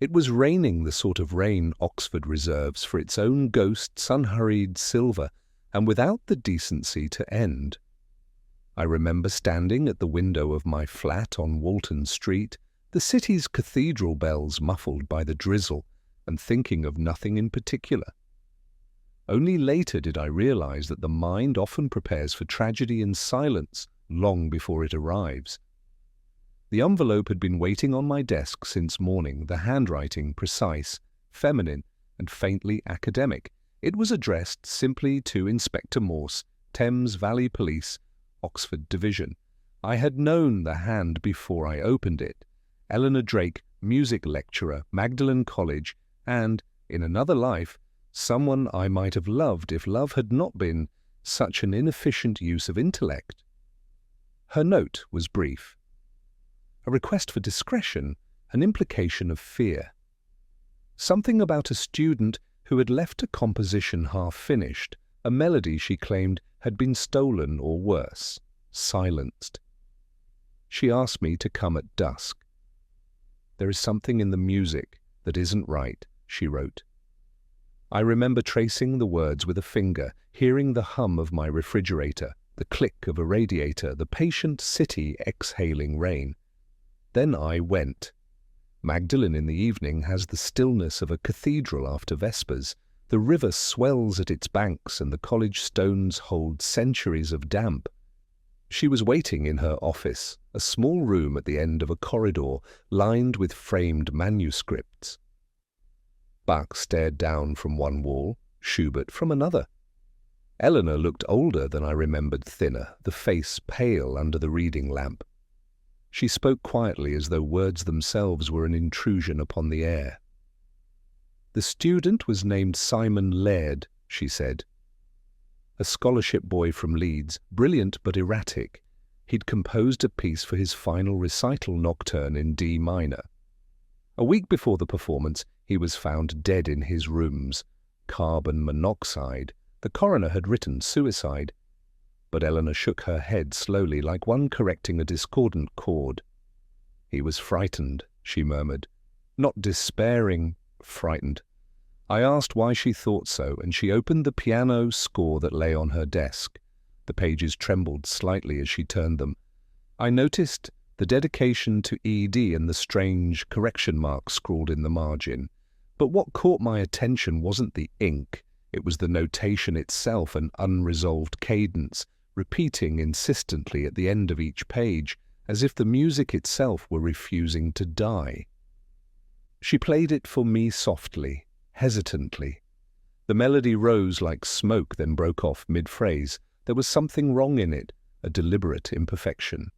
It was raining the sort of rain Oxford reserves for its own ghosts, unhurried silver, and without the decency to end. I remember standing at the window of my flat on Walton Street, the city's cathedral bells muffled by the drizzle, and thinking of nothing in particular. Only later did I realize that the mind often prepares for tragedy in silence long before it arrives. The envelope had been waiting on my desk since morning, the handwriting precise, feminine, and faintly academic. It was addressed simply to Inspector Morse, Thames Valley Police, Oxford Division. I had known the hand before I opened it. Eleanor Drake, music lecturer, Magdalen College, and, in another life, someone I might have loved if love had not been such an inefficient use of intellect. Her note was brief. A request for discretion, an implication of fear. Something about a student who had left a composition half-finished, a melody she claimed had been stolen or worse, silenced. She asked me to come at dusk. "There is something in the music that isn't right," she wrote. I remember tracing the words with a finger, hearing the hum of my refrigerator, the click of a radiator, the patient city exhaling rain. Then I went. Magdalen in the evening has the stillness of a cathedral after Vespers. The river swells at its banks and the college stones hold centuries of damp. She was waiting in her office, a small room at the end of a corridor lined with framed manuscripts. Bach stared down from one wall, Schubert from another. Eleanor looked older than I remembered, thinner, the face pale under the reading lamp. She spoke quietly as though words themselves were an intrusion upon the air. "The student was named Simon Laird," she said. "A scholarship boy from Leeds, brilliant but erratic. He'd composed a piece for his final recital nocturne in D minor. A week before the performance, he was found dead in his rooms. Carbon monoxide. The coroner had written suicide." But Eleanor shook her head slowly, like one correcting a discordant chord. "He was frightened," she murmured. "Not despairing, frightened." I asked why she thought so, and she opened the piano score that lay on her desk. The pages trembled slightly as she turned them. I noticed the dedication to ED and the strange correction mark scrawled in the margin. But what caught my attention wasn't the ink. It was the notation itself, an unresolved cadence, repeating insistently at the end of each page, as if the music itself were refusing to die. She played it for me softly, hesitantly. The melody rose like smoke, then broke off mid-phrase. There was something wrong in it, a deliberate imperfection.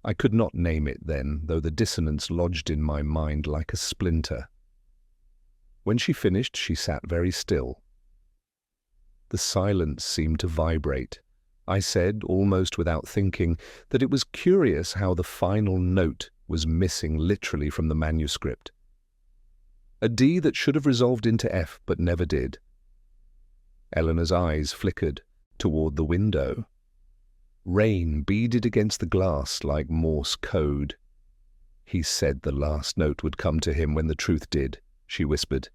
I could not name it then, though the dissonance lodged in my mind like a splinter. When she finished, she sat very still. The silence seemed to vibrate. I said, almost without thinking, that it was curious how the final note was missing literally from the manuscript. A D that should have resolved into F but never did. Eleanor's eyes flickered toward the window. Rain beaded against the glass like Morse code. "He said the last note would come to him when the truth did," she whispered.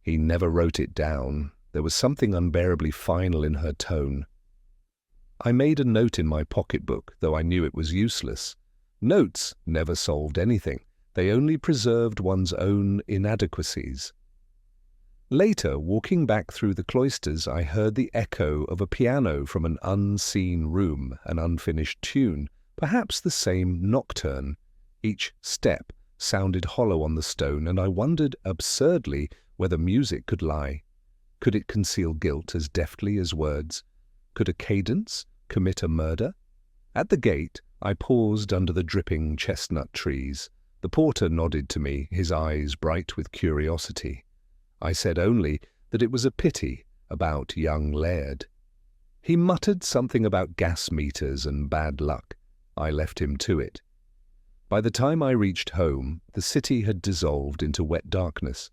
"He never wrote it down." There was something unbearably final in her tone. I made a note in my pocketbook, though I knew it was useless. Notes never solved anything. They only preserved one's own inadequacies. Later, walking back through the cloisters, I heard the echo of a piano from an unseen room, an unfinished tune, perhaps the same nocturne. Each step sounded hollow on the stone, and I wondered absurdly whether music could lie. Could it conceal guilt as deftly as words? Could a cadence commit a murder? At the gate, I paused under the dripping chestnut trees. The porter nodded to me, his eyes bright with curiosity. I said only that it was a pity about young Laird. He muttered something about gas meters and bad luck. I left him to it. By the time I reached home, the city had dissolved into wet darkness.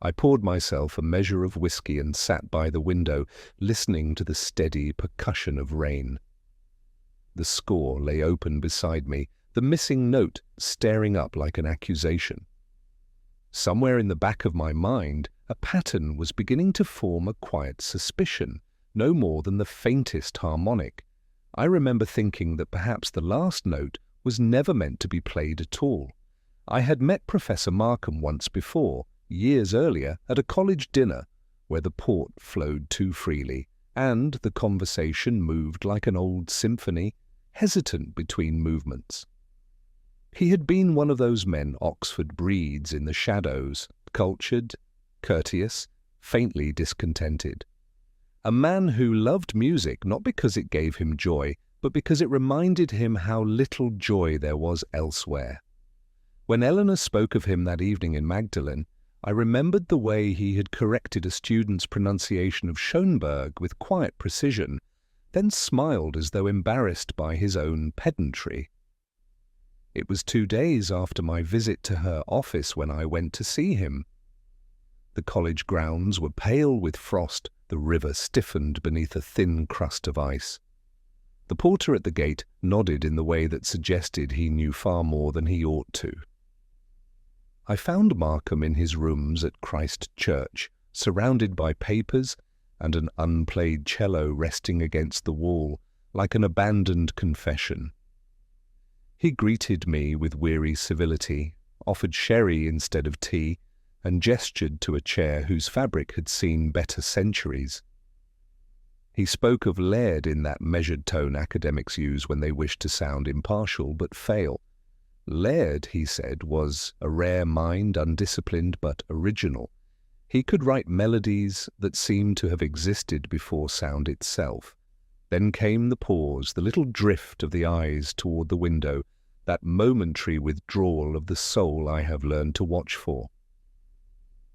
I poured myself a measure of whiskey and sat by the window, listening to the steady percussion of rain. The score lay open beside me, the missing note staring up like an accusation. Somewhere in the back of my mind, a pattern was beginning to form a quiet suspicion, no more than the faintest harmonic. I remember thinking that perhaps the last note was never meant to be played at all. I had met Professor Markham once before, years earlier, at a college dinner, where the port flowed too freely, and the conversation moved like an old symphony, hesitant between movements. He had been one of those men Oxford breeds in the shadows, cultured, courteous, faintly discontented. A man who loved music not because it gave him joy, but because it reminded him how little joy there was elsewhere. When Eleanor spoke of him that evening in Magdalen, I remembered the way he had corrected a student's pronunciation of Schoenberg with quiet precision, then smiled as though embarrassed by his own pedantry. It was 2 days after my visit to her office when I went to see him. The college grounds were pale with frost, the river stiffened beneath a thin crust of ice. The porter at the gate nodded in the way that suggested he knew far more than he ought to. I found Markham in his rooms at Christ Church, surrounded by papers and an unplayed cello resting against the wall, like an abandoned confession. He greeted me with weary civility, offered sherry instead of tea, and gestured to a chair whose fabric had seen better centuries. He spoke of Laird in that measured tone academics use when they wish to sound impartial but fail. Laird, he said, was a rare mind, undisciplined but original. He could write melodies that seemed to have existed before sound itself. Then came the pause, the little drift of the eyes toward the window, that momentary withdrawal of the soul I have learned to watch for.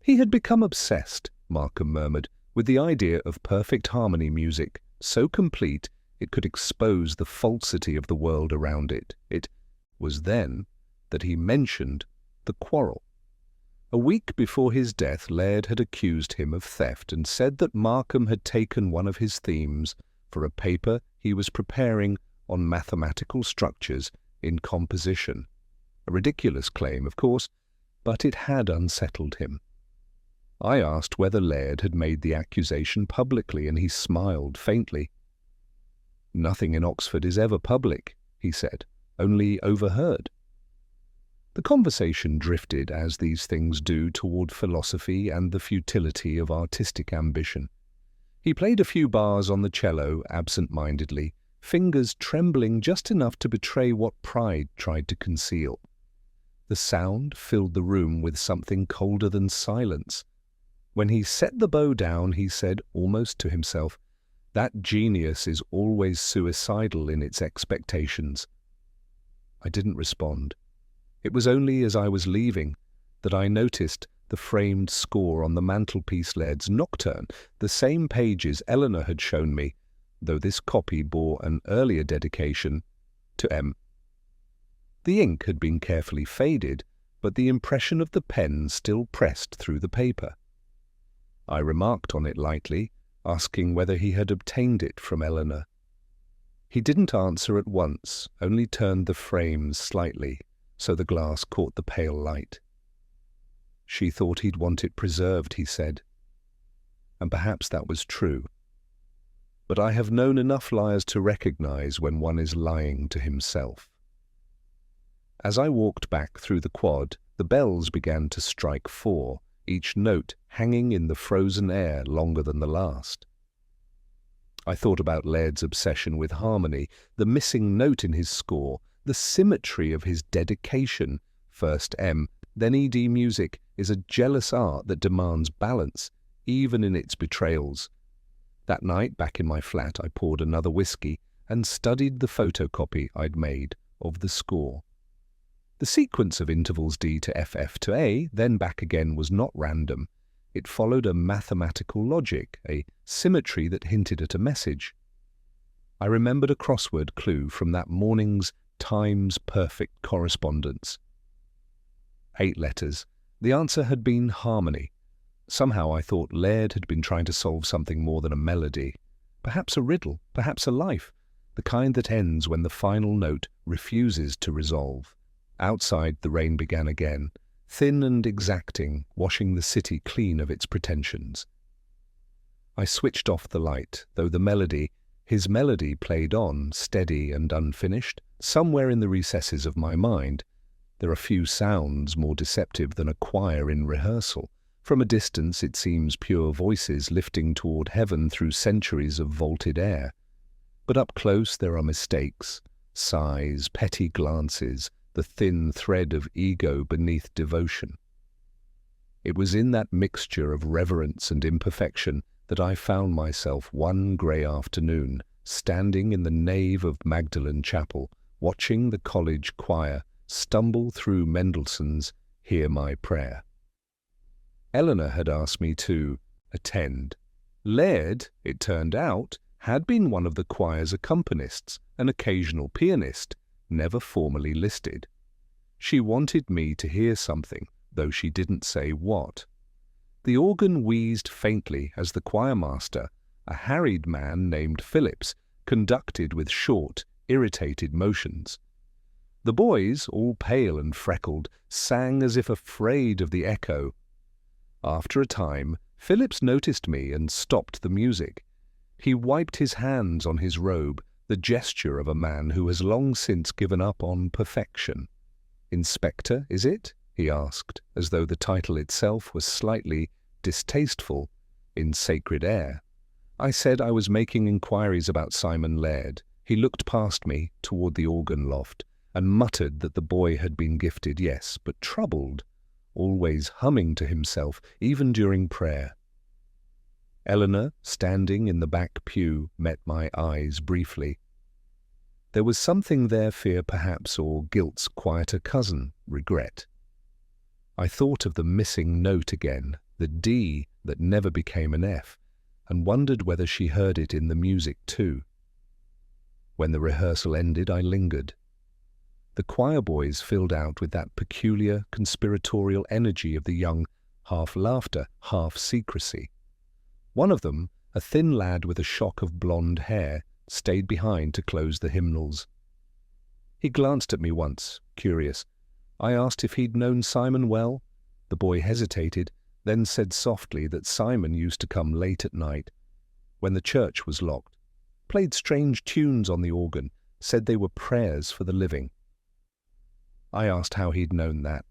He had become obsessed, Markham murmured, with the idea of perfect harmony music, so complete it could expose the falsity of the world around it. It was then that he mentioned the quarrel. A week before his death, Laird had accused him of theft and said that Markham had taken one of his themes for a paper he was preparing on mathematical structures in composition. A ridiculous claim, of course, but it had unsettled him. I asked whether Laird had made the accusation publicly, and he smiled faintly. "Nothing in Oxford is ever public," he said, "only overheard." The conversation drifted, as these things do, toward philosophy and the futility of artistic ambition. He played a few bars on the cello, absent-mindedly, fingers trembling just enough to betray what pride tried to conceal. The sound filled the room with something colder than silence. When he set the bow down, he said, almost to himself, "That genius is always suicidal in its expectations." I didn't respond. It was only as I was leaving that I noticed the framed score on the mantelpiece, Laird's Nocturne, the same pages Eleanor had shown me, though this copy bore an earlier dedication to M. The ink had been carefully faded, but the impression of the pen still pressed through the paper. I remarked on it lightly, asking whether he had obtained it from Eleanor. He didn't answer at once, only turned the frames slightly, so the glass caught the pale light. "She thought he'd want it preserved," he said. And perhaps that was true. But I have known enough liars to recognize when one is lying to himself. As I walked back through the quad, the bells began to strike 4, each note hanging in the frozen air longer than the last. I thought about Laird's obsession with harmony, the missing note in his score, the symmetry of his dedication. First M, then ED music is a jealous art that demands balance, even in its betrayals. That night, back in my flat, I poured another whiskey and studied the photocopy I'd made of the score. The sequence of intervals D to FF to A, then back again, was not random. It followed a mathematical logic, a symmetry that hinted at a message. I remembered a crossword clue from that morning's Times Perfect correspondence. 8 letters. The answer had been harmony. Somehow I thought Laird had been trying to solve something more than a melody. Perhaps a riddle, perhaps a life, the kind that ends when the final note refuses to resolve. Outside, the rain began again, thin and exacting, washing the city clean of its pretensions. I switched off the light, though his melody played on, steady and unfinished, somewhere in the recesses of my mind. There are few sounds more deceptive than a choir in rehearsal. From a distance it seems pure voices lifting toward heaven through centuries of vaulted air. But up close there are mistakes, sighs, petty glances, the thin thread of ego beneath devotion. It was in that mixture of reverence and imperfection that I found myself one grey afternoon, standing in the nave of Magdalen Chapel, watching the college choir stumble through Mendelssohn's Hear My Prayer. Eleanor had asked me to attend. Laird, it turned out, had been one of the choir's accompanists, an occasional pianist, never formally listed. She wanted me to hear something, though she didn't say what. The organ wheezed faintly as the choirmaster, a harried man named Phillips, conducted with short, irritated motions. The boys, all pale and freckled, sang as if afraid of the echo. After a time, Phillips noticed me and stopped the music. He wiped his hands on his robe, the gesture of a man who has long since given up on perfection. "Inspector, is it?" he asked, as though the title itself was slightly distasteful, in sacred air. I said I was making inquiries about Simon Laird. He looked past me, toward the organ loft, and muttered that the boy had been gifted, yes, but troubled, always humming to himself, even during prayer. Eleanor, standing in the back pew, met my eyes briefly. There was something there, fear perhaps, or guilt's quieter cousin, regret. I thought of the missing note again, the D that never became an F, and wondered whether she heard it in the music too. When the rehearsal ended, I lingered. The choir boys filled out with that peculiar conspiratorial energy of the young, half laughter, half secrecy. One of them, a thin lad with a shock of blonde hair, stayed behind to close the hymnals. He glanced at me once, curious. I asked if he'd known Simon well. The boy hesitated, then said softly that Simon used to come late at night, when the church was locked, played strange tunes on the organ, said they were prayers for the living. I asked how he'd known that.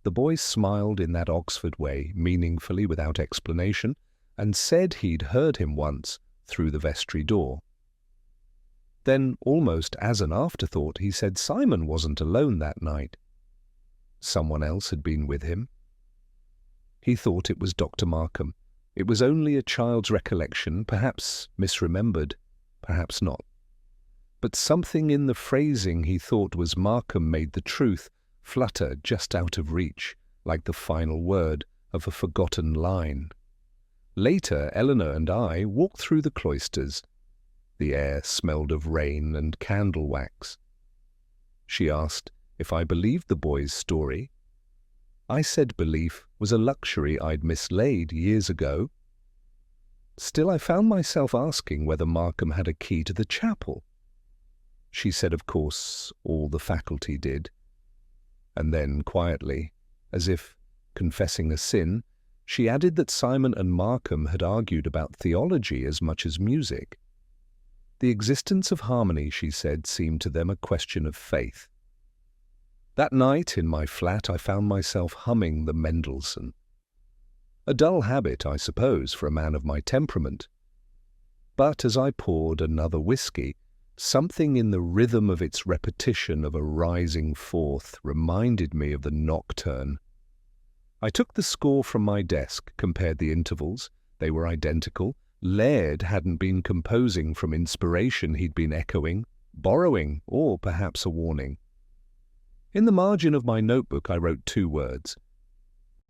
The boy smiled in that Oxford way, meaningfully without explanation, and said he'd heard him once through the vestry door. Then, almost as an afterthought, he said Simon wasn't alone that night. Someone else had been with him. He thought it was Dr. Markham. It was only a child's recollection, perhaps misremembered, perhaps not. But something in the phrasing he thought was Markham made the truth flutter just out of reach, like the final word of a forgotten line. Later, Eleanor and I walked through the cloisters. The air smelled of rain and candle wax. She asked if I believed the boy's story. I said belief was a luxury I'd mislaid years ago. Still, I found myself asking whether Markham had a key to the chapel. She said, of course, all the faculty did. And then, quietly, as if confessing a sin, she added that Simon and Markham had argued about theology as much as music. The existence of harmony, she said, seemed to them a question of faith. That night, in my flat, I found myself humming the Mendelssohn. A dull habit, I suppose, for a man of my temperament. But as I poured another whiskey, something in the rhythm of its repetition of a rising fourth reminded me of the nocturne. I took the score from my desk, compared the intervals. They were identical. Laird hadn't been composing from inspiration he'd been echoing, borrowing, or perhaps a warning. In the margin of my notebook I wrote 2 words.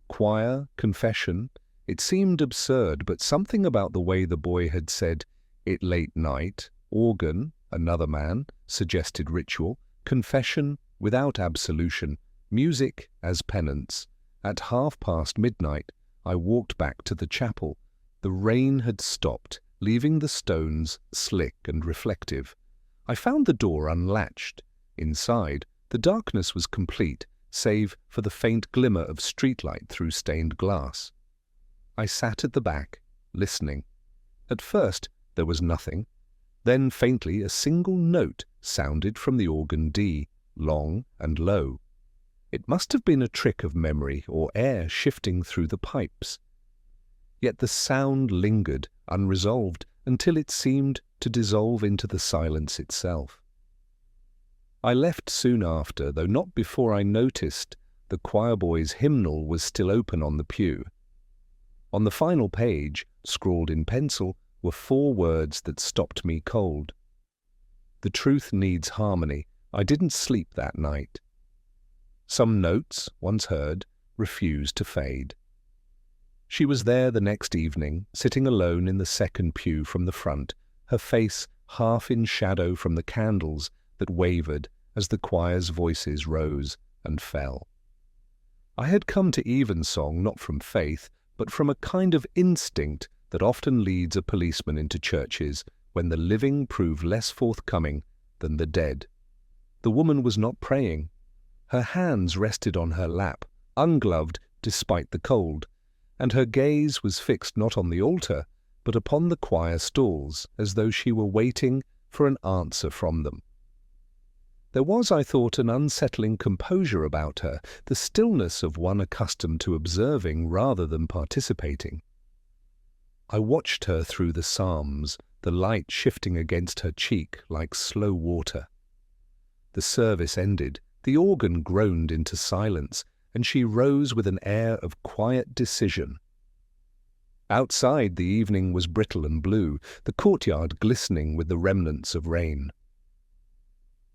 Choir, confession. It seemed absurd, but something about the way the boy had said it late night, organ, another man, suggested ritual, confession without absolution, music as penance. At midnight, I walked back to the chapel. The rain had stopped, leaving the stones slick and reflective. I found the door unlatched. Inside, the darkness was complete, save for the faint glimmer of streetlight through stained glass. I sat at the back, listening. At first, there was nothing. Then faintly a single note sounded from the organ D, long and low. It must have been a trick of memory or air shifting through the pipes. Yet the sound lingered, unresolved, until it seemed to dissolve into the silence itself. I left soon after, though not before I noticed the choir boy's hymnal was still open on the pew. On the final page, scrawled in pencil, were 4 words that stopped me cold. The truth needs harmony. I didn't sleep that night. Some notes, once heard, refused to fade. She was there the next evening, sitting alone in the second pew from the front, her face half in shadow from the candles that wavered as the choir's voices rose and fell. I had come to evensong not from faith, but from a kind of instinct that often leads a policeman into churches when the living prove less forthcoming than the dead. The woman was not praying. Her hands rested on her lap, ungloved despite the cold, and her gaze was fixed not on the altar, but upon the choir stalls, as though she were waiting for an answer from them. There was, I thought, an unsettling composure about her, the stillness of one accustomed to observing rather than participating. I watched her through the psalms, the light shifting against her cheek like slow water. The service ended, the organ groaned into silence, and she rose with an air of quiet decision. Outside the evening was brittle and blue, the courtyard glistening with the remnants of rain.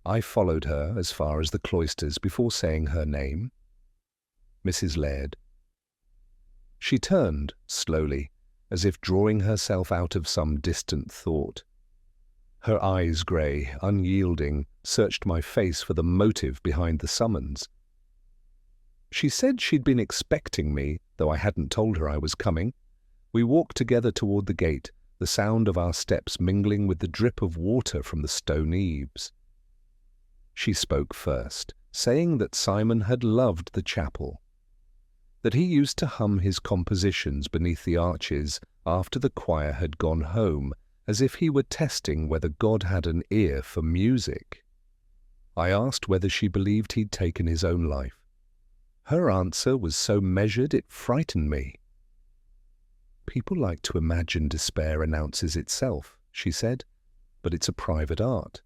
I followed her as far as the cloisters before saying her name. Mrs. Laird. She turned, slowly, as if drawing herself out of some distant thought. Her eyes, grey, unyielding, searched my face for the motive behind the summons. She said she'd been expecting me, though I hadn't told her I was coming. We walked together toward the gate, the sound of our steps mingling with the drip of water from the stone eaves. She spoke first, saying that Simon had loved the chapel, that he used to hum his compositions beneath the arches after the choir had gone home, as if he were testing whether God had an ear for music. I asked whether she believed he'd taken his own life. Her answer was so measured it frightened me. People like to imagine despair announces itself, she said, but it's a private art.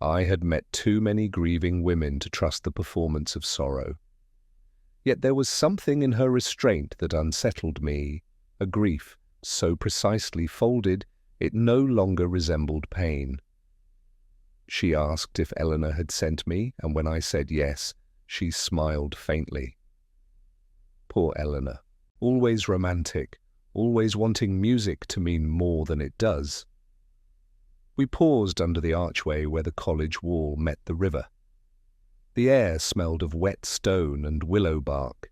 I had met too many grieving women to trust the performance of sorrow. Yet there was something in her restraint that unsettled me, a grief so precisely folded it no longer resembled pain. She asked if Eleanor had sent me, and when I said yes, she smiled faintly. Poor Eleanor, always romantic, always wanting music to mean more than it does. We paused under the archway where the college wall met the river. The air smelled of wet stone and willow bark.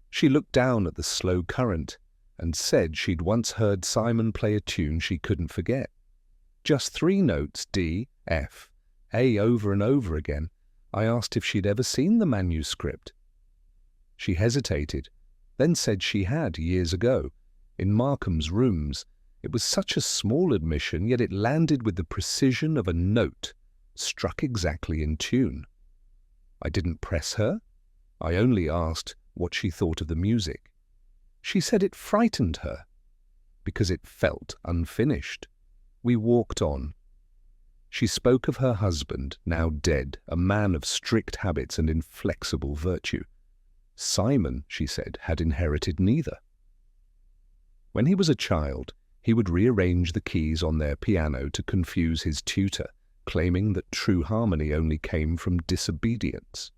She looked down at the slow current and said she'd once heard Simon play a tune she couldn't forget. Just 3 notes, D, F, A over and over again. I asked if she'd ever seen the manuscript. She hesitated, then said she had years ago, in Markham's rooms. It was such a small admission, yet it landed with the precision of a note, struck exactly in tune. I didn't press her. I only asked what she thought of the music. She said it frightened her, because it felt unfinished. We walked on. She spoke of her husband, now dead, a man of strict habits and inflexible virtue. Simon, she said, had inherited neither. When he was a child, he would rearrange the keys on their piano to confuse his tutor, claiming that true harmony only came from disobedience.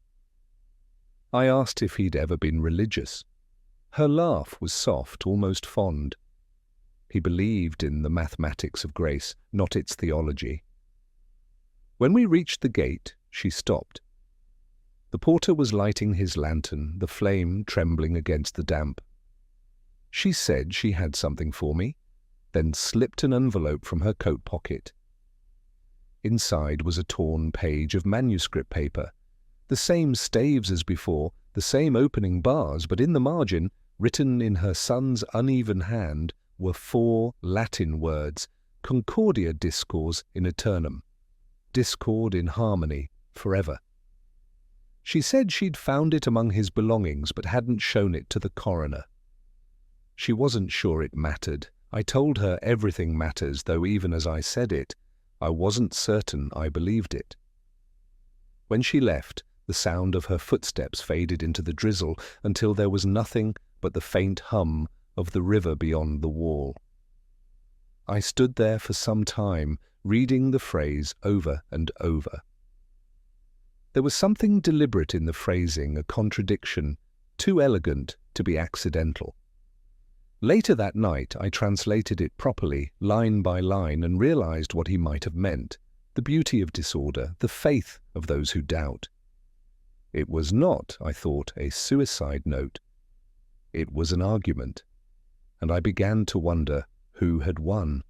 I asked if he'd ever been religious. Her laugh was soft, almost fond. He believed in the mathematics of grace, not its theology. When we reached the gate, she stopped. The porter was lighting his lantern, the flame trembling against the damp. She said she had something for me, then slipped an envelope from her coat pocket. Inside was a torn page of manuscript paper. The same staves as before, the same opening bars, but in the margin, written in her son's uneven hand, were 4 Latin words, Concordia discors in aeternum, discord in harmony, forever. She said she'd found it among his belongings but hadn't shown it to the coroner. She wasn't sure it mattered. I told her everything matters, though even as I said it, I wasn't certain I believed it. When she left, the sound of her footsteps faded into the drizzle until there was nothing but the faint hum of the river beyond the wall. I stood there for some time, reading the phrase over and over. There was something deliberate in the phrasing, a contradiction, too elegant to be accidental. Later that night, I translated it properly, line by line, and realized what he might have meant, the beauty of disorder, the faith of those who doubt. It was not, I thought, a suicide note. It was an argument, and I began to wonder who had won.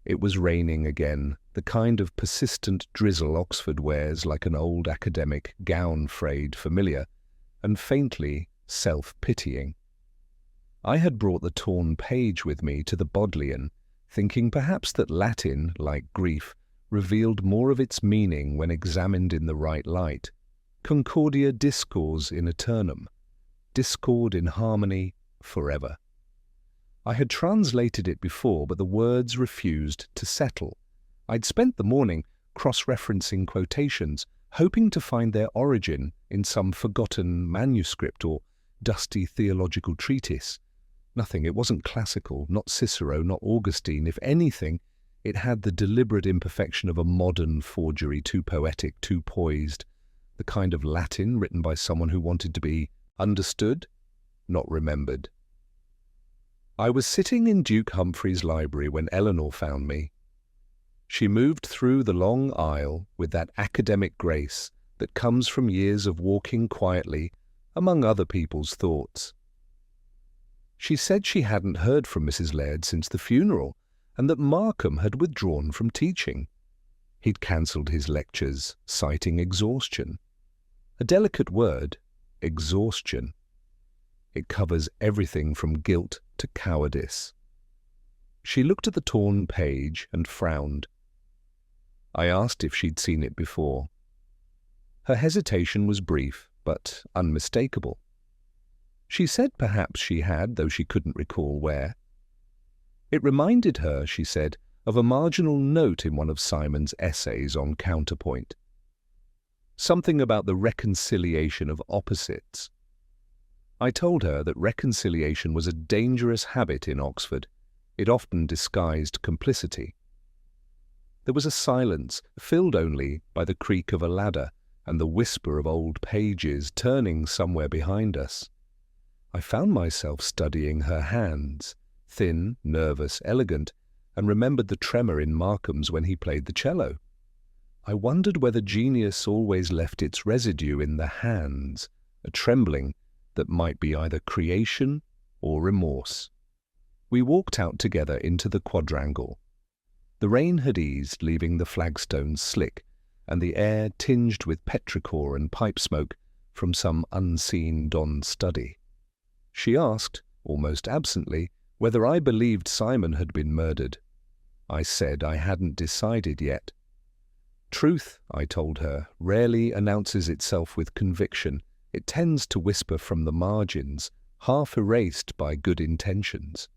It was raining again, the kind of persistent drizzle Oxford wears like an old academic gown frayed familiar, and faintly self-pitying. I had brought the torn page with me to the Bodleian, thinking perhaps that Latin, like grief, revealed more of its meaning when examined in the right light. Concordia discors in aeternum, discord in harmony, forever. I had translated it before, but the words refused to settle. I'd spent the morning cross-referencing quotations, hoping to find their origin in some forgotten manuscript or dusty theological treatise. Nothing. It wasn't classical, not Cicero, not Augustine. If anything, it had the deliberate imperfection of a modern forgery, too poetic, too poised, the kind of Latin written by someone who wanted to be understood, not remembered. I was sitting in Duke Humphrey's library when Eleanor found me. She moved through the long aisle with that academic grace that comes from years of walking quietly among other people's thoughts. She said she hadn't heard from Mrs. Laird since the funeral, and that Markham had withdrawn from teaching. He'd cancelled his lectures, citing exhaustion. A delicate word, exhaustion. It covers everything from guilt to cowardice. She looked at the torn page and frowned. I asked if she'd seen it before. Her hesitation was brief, but unmistakable. She said perhaps she had, though she couldn't recall where. It reminded her, she said, of a marginal note in one of Simon's essays on counterpoint. Something about the reconciliation of opposites. I told her that reconciliation was a dangerous habit in Oxford. It often disguised complicity. There was a silence, filled only by the creak of a ladder and the whisper of old pages turning somewhere behind us. I found myself studying her hands, thin, nervous, elegant, and remembered the tremor in Markham's when he played the cello. I wondered whether genius always left its residue in the hands, a trembling that might be either creation or remorse. We walked out together into the quadrangle. The rain had eased, leaving the flagstones slick, and the air tinged with petrichor and pipe smoke from some unseen Don's study. She asked, almost absently, whether I believed Simon had been murdered. I said I hadn't decided yet. Truth, I told her, rarely announces itself with conviction. It tends to whisper from the margins, half erased by good intentions.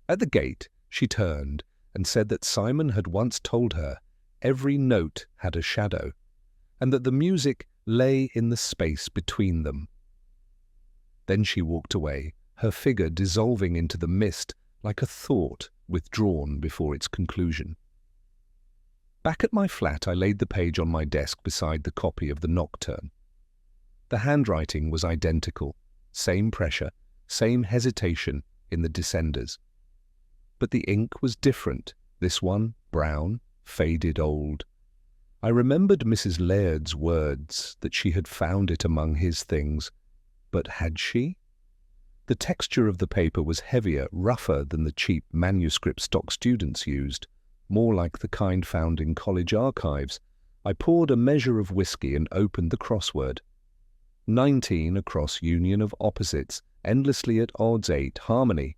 At the gate, she turned and said that Simon had once told her every note had a shadow, and that the music lay in the space between them. Then she walked away, her figure dissolving into the mist like a thought withdrawn before its conclusion. Back at my flat, I laid the page on my desk beside the copy of the Nocturne. The handwriting was identical, same pressure, same hesitation in the descenders. But the ink was different, this one brown, faded old. I remembered Mrs. Laird's words that she had found it among his things. But had she? The texture of the paper was heavier, rougher than the cheap manuscript stock students used, more like the kind found in college archives. I poured a measure of whiskey and opened the crossword. 19 across union of opposites, endlessly at odds 8, harmony.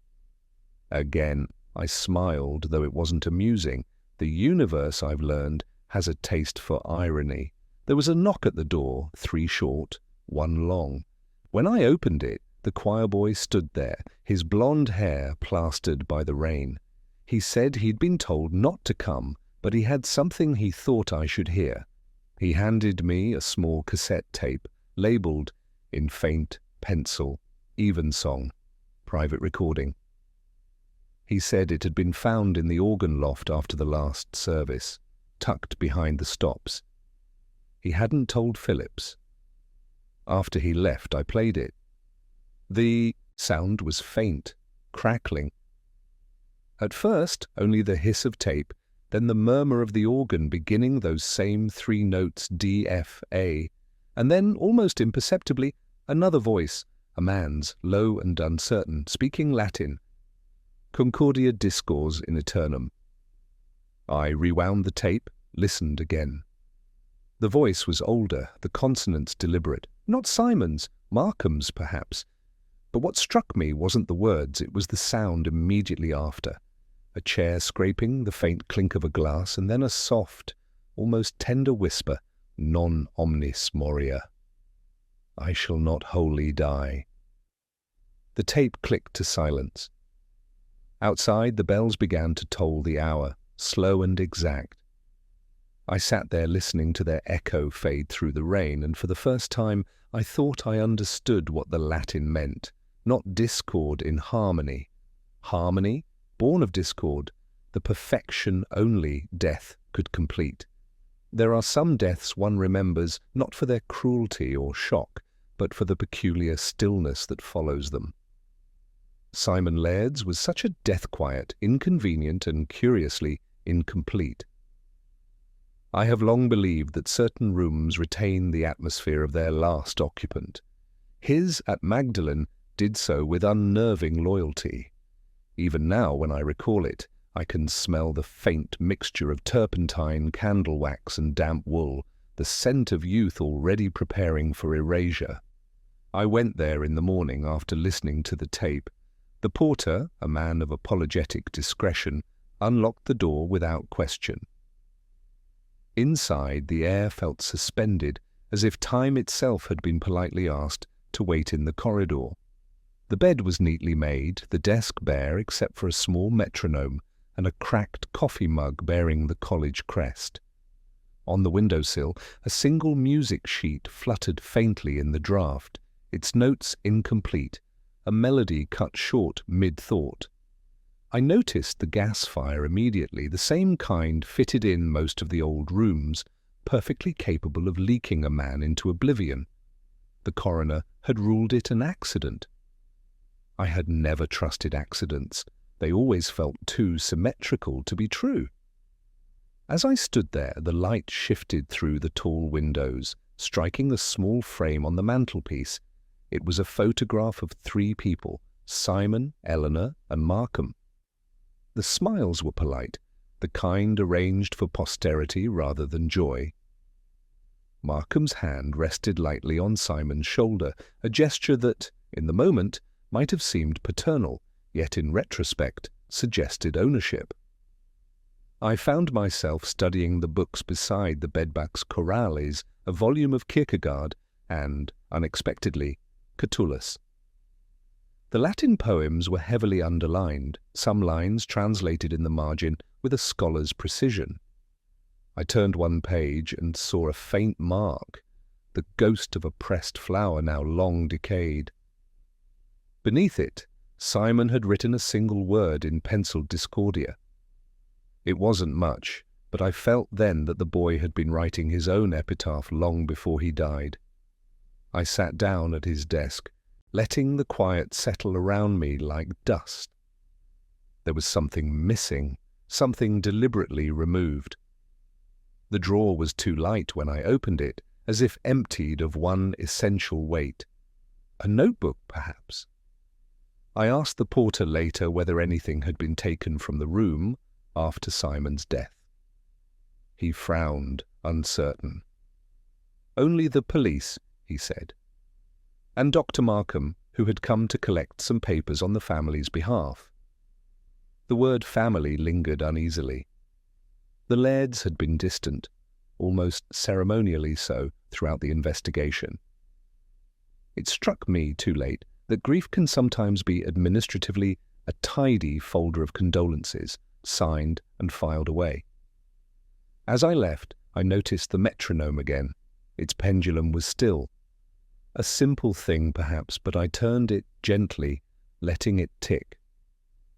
Again, I smiled, though it wasn't amusing. The universe, I've learned, has a taste for irony. There was a knock at the door, 3 short, 1 long. When I opened it, the choir boy stood there, his blonde hair plastered by the rain. He said he'd been told not to come, but he had something he thought I should hear. He handed me a small cassette tape, labelled, in faint pencil, Evensong, private recording. He said it had been found in the organ loft after the last service, tucked behind the stops. He hadn't told Phillips. After he left, I played it. The sound was faint, crackling. At first, only the hiss of tape, then the murmur of the organ beginning those same 3 notes D, F, A, and then, almost imperceptibly, another voice, a man's, low and uncertain, speaking Latin. Concordia discors in aeternum. I rewound the tape, listened again. The voice was older, the consonants deliberate. Not Simon's, Markham's perhaps. But what struck me wasn't the words, it was the sound immediately after. A chair scraping, the faint clink of a glass, and then a soft, almost tender whisper, non omnis moria. I shall not wholly die. The tape clicked to silence. Outside, the bells began to toll the hour, slow and exact. I sat there listening to their echo fade through the rain, and for the first time I thought I understood what the Latin meant. Not discord in harmony. Harmony, born of discord, the perfection only death could complete. There are some deaths one remembers not for their cruelty or shock, but for the peculiar stillness that follows them. Simon Laird's was such a death-quiet, inconvenient and curiously incomplete. I have long believed that certain rooms retain the atmosphere of their last occupant. His at Magdalen did so with unnerving loyalty. Even now, when I recall it, I can smell the faint mixture of turpentine, candle wax and damp wool, the scent of youth already preparing for erasure. I went there in the morning after listening to the tape. The porter, a man of apologetic discretion, unlocked the door without question. Inside, the air felt suspended, as if time itself had been politely asked to wait in the corridor. The bed was neatly made, the desk bare except for a small metronome and a cracked coffee mug bearing the college crest. On the windowsill, a single music sheet fluttered faintly in the draught, its notes incomplete, a melody cut short mid-thought. I noticed the gas fire immediately, the same kind fitted in most of the old rooms, perfectly capable of leaking a man into oblivion. The coroner had ruled it an accident. I had never trusted accidents. They always felt too symmetrical to be true. As I stood there, the light shifted through the tall windows, striking the small frame on the mantelpiece. It was a photograph of 3 people, Simon, Eleanor, and Markham. The smiles were polite, the kind arranged for posterity rather than joy. Markham's hand rested lightly on Simon's shoulder, a gesture that, in the moment, might have seemed paternal, yet in retrospect suggested ownership. I found myself studying the books beside the bedbugs chorales, a volume of Kierkegaard, and, unexpectedly, Catullus. The Latin poems were heavily underlined, some lines translated in the margin with a scholar's precision. I turned one page and saw a faint mark, the ghost of a pressed flower now long decayed. Beneath it, Simon had written a single word in penciled discordia. It wasn't much, but I felt then that the boy had been writing his own epitaph long before he died. I sat down at his desk, letting the quiet settle around me like dust. There was something missing, something deliberately removed. The drawer was too light when I opened it, as if emptied of one essential weight. A notebook, perhaps. I asked the porter later whether anything had been taken from the room. after Simon's death. He frowned, uncertain. "Only the police," he said, "and Dr. Markham, who had come to collect some papers on the family's behalf." The word family lingered uneasily. The Lairds had been distant, almost ceremonially so, throughout the investigation. It struck me, too late, that grief can sometimes be administratively a tidy folder of condolences, signed and filed away. As I left, I noticed the metronome again. Its pendulum was still. A simple thing, perhaps, but I turned it gently, letting it tick.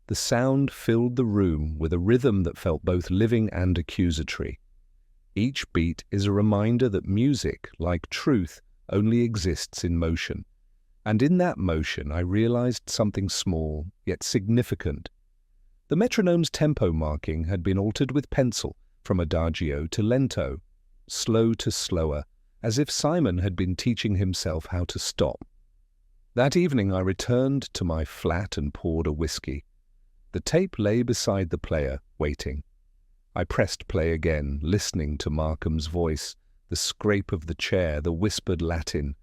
The sound filled the room with a rhythm that felt both living and accusatory. Each beat is a reminder that music, like truth, only exists in motion. And in that motion I realized something small, yet significant. The metronome's tempo marking had been altered with pencil, from adagio to lento, slow to slower, as if Simon had been teaching himself how to stop. That evening I returned to my flat and poured a whiskey. The tape lay beside the player, waiting. I pressed play again, listening to Markham's voice, the scrape of the chair, the whispered Latin.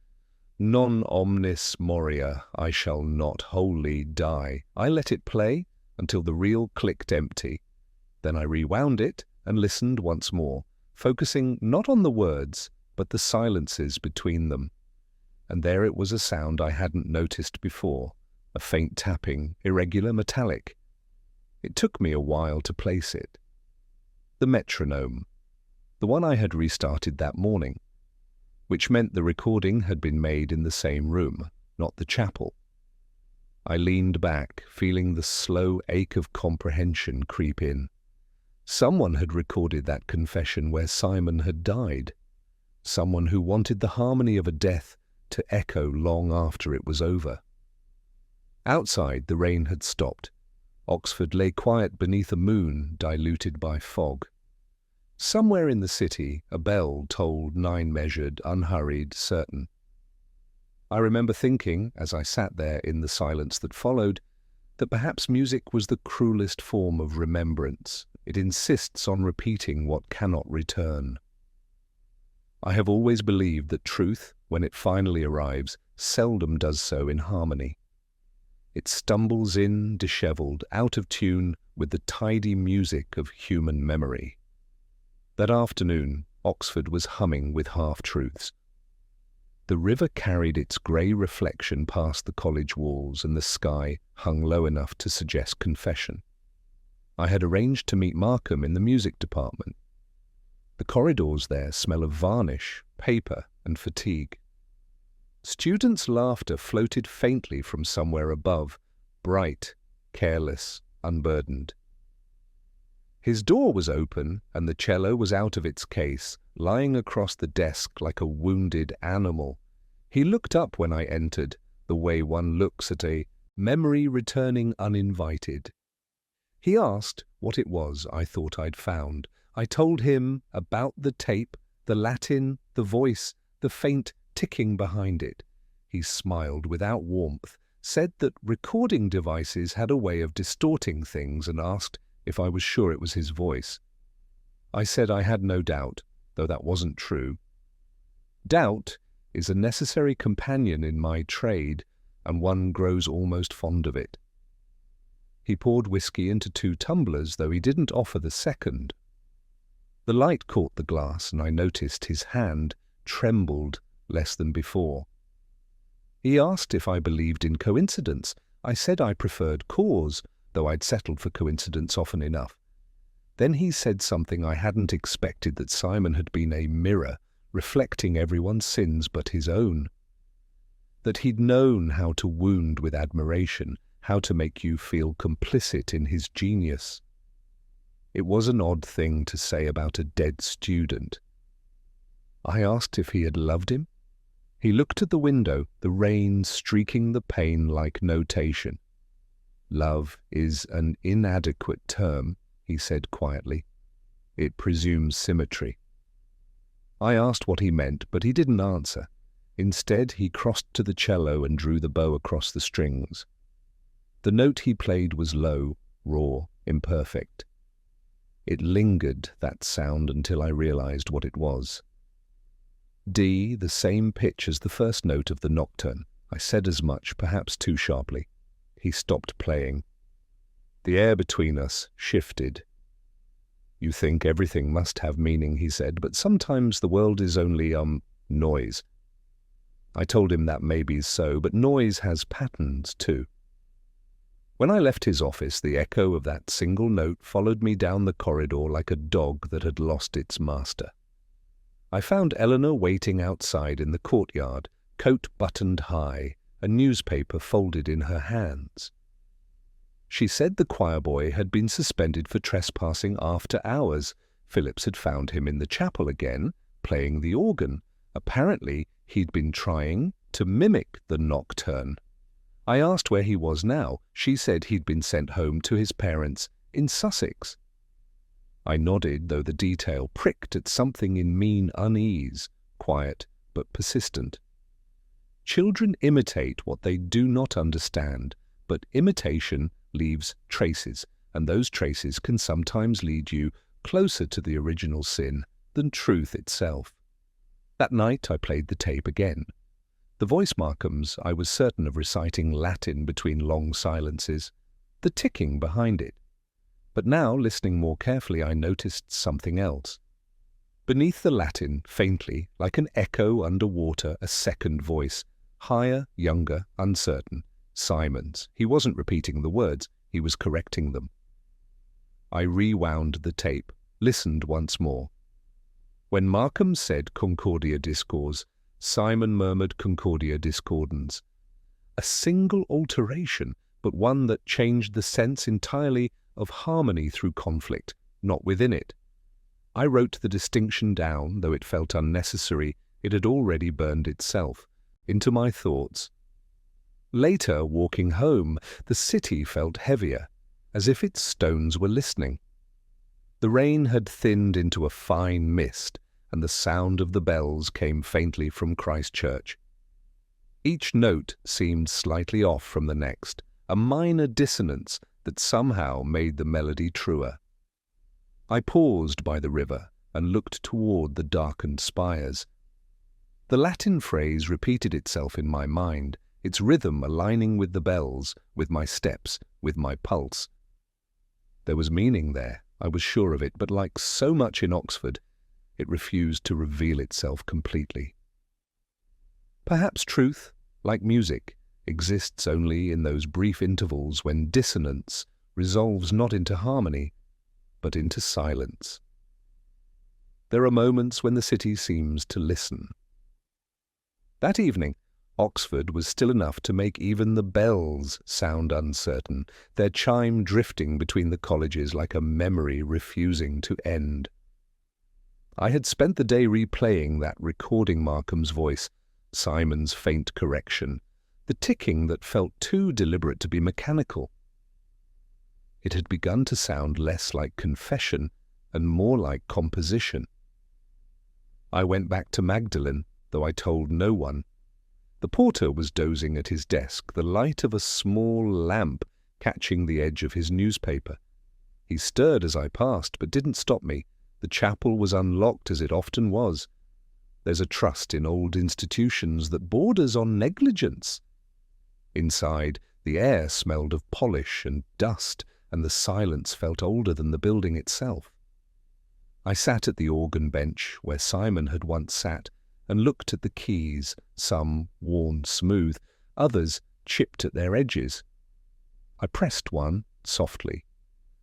Non omnis moria, I shall not wholly die. I let it play until the reel clicked empty. Then I rewound it and listened once more, focusing not on the words, but the silences between them. And there it was, a sound I hadn't noticed before, a faint tapping, irregular, metallic. It took me a while to place it. The metronome, the one I had restarted that morning, which meant the recording had been made in the same room, not the chapel. I leaned back, feeling the slow ache of comprehension creep in. Someone had recorded that confession where Simon had died. Someone who wanted the harmony of a death to echo long after it was over. Outside, the rain had stopped. Oxford lay quiet beneath a moon diluted by fog. Somewhere in the city, a bell tolled 9 measured, unhurried, certain. I remember thinking, as I sat there in the silence that followed, that perhaps music was the cruelest form of remembrance. It insists on repeating what cannot return. I have always believed that truth, when it finally arrives, seldom does so in harmony. It stumbles in, dishevelled, out of tune with the tidy music of human memory. That afternoon, Oxford was humming with half-truths. The river carried its grey reflection past the college walls, and the sky hung low enough to suggest confession. I had arranged to meet Markham in the music department. The corridors there smell of varnish, paper, and fatigue. Students' laughter floated faintly from somewhere above, bright, careless, unburdened. His door was open, and the cello was out of its case, lying across the desk like a wounded animal. He looked up when I entered, the way one looks at a memory returning uninvited. He asked what it was I thought I'd found. I told him about the tape, the Latin, the voice, the faint ticking behind it. He smiled without warmth, said that recording devices had a way of distorting things, and asked if I was sure it was his voice. I said I had no doubt, though that wasn't true. Doubt is a necessary companion in my trade, and one grows almost fond of it. He poured whiskey into 2 tumblers, though he didn't offer the second. The light caught the glass, and I noticed his hand trembled less than before. He asked if I believed in coincidence. I said I preferred cause, though I'd settled for coincidence often enough. Then he said something I hadn't expected, that Simon had been a mirror, reflecting everyone's sins but his own. That he'd known how to wound with admiration, how to make you feel complicit in his genius. It was an odd thing to say about a dead student. I asked if he had loved him. He looked at the window, the rain streaking the pane like notation. Love is an inadequate term, he said quietly. It presumes symmetry. I asked what he meant, but he didn't answer. Instead, he crossed to the cello and drew the bow across the strings. The note he played was low, raw, imperfect. It lingered, that sound, until I realized what it was. D, the same pitch as the first note of the nocturne. I said as much, perhaps too sharply. He stopped playing. The air between us shifted. "You think everything must have meaning," he said, "but sometimes the world is only, noise." I told him that may be so, but noise has patterns too. When I left his office, the echo of that single note followed me down the corridor like a dog that had lost its master. I found Eleanor waiting outside in the courtyard, coat buttoned high, a newspaper folded in her hands. She said the choir boy had been suspended for trespassing after hours. Phillips had found him in the chapel again, playing the organ. Apparently, he'd been trying to mimic the nocturne. I asked where he was now. She said he'd been sent home to his parents in Sussex. I nodded, though the detail pricked at something in mean unease, quiet but persistent. Children imitate what they do not understand, but imitation leaves traces, and those traces can sometimes lead you closer to the original sin than truth itself. That night I played the tape again. The voice Markham's I was certain of reciting Latin between long silences, the ticking behind it. But now, listening more carefully, I noticed something else. Beneath the Latin, faintly, like an echo under water, a second voice, higher, younger, uncertain, Simon's. He wasn't repeating the words, he was correcting them. I rewound the tape, listened once more. When Markham said Concordia discors, Simon murmured Concordia discordans. A single alteration, but one that changed the sense entirely of harmony through conflict, not within it. I wrote the distinction down, though it felt unnecessary. It had already burned itself into my thoughts. Later, walking home, the city felt heavier, as if its stones were listening. The rain had thinned into a fine mist, and the sound of the bells came faintly from Christchurch. Each note seemed slightly off from the next, a minor dissonance that somehow made the melody truer. I paused by the river and looked toward the darkened spires. The Latin phrase repeated itself in my mind, its rhythm aligning with the bells, with my steps, with my pulse. There was meaning there, I was sure of it, but like so much in Oxford, it refused to reveal itself completely. Perhaps truth, like music, exists only in those brief intervals when dissonance resolves not into harmony, but into silence. There are moments when the city seems to listen. That evening, Oxford was still enough to make even the bells sound uncertain, their chime drifting between the colleges like a memory refusing to end. I had spent the day replaying that recording Markham's voice, Simon's faint correction, the ticking that felt too deliberate to be mechanical. It had begun to sound less like confession and more like composition. I went back to Magdalen, though I told no one. The porter was dozing at his desk, the light of a small lamp catching the edge of his newspaper. He stirred as I passed, but didn't stop me. The chapel was unlocked, as it often was. There's a trust in old institutions that borders on negligence. Inside, the air smelled of polish and dust, and the silence felt older than the building itself. I sat at the organ bench where Simon had once sat, and looked at the keys, some worn smooth, others chipped at their edges. I pressed one softly,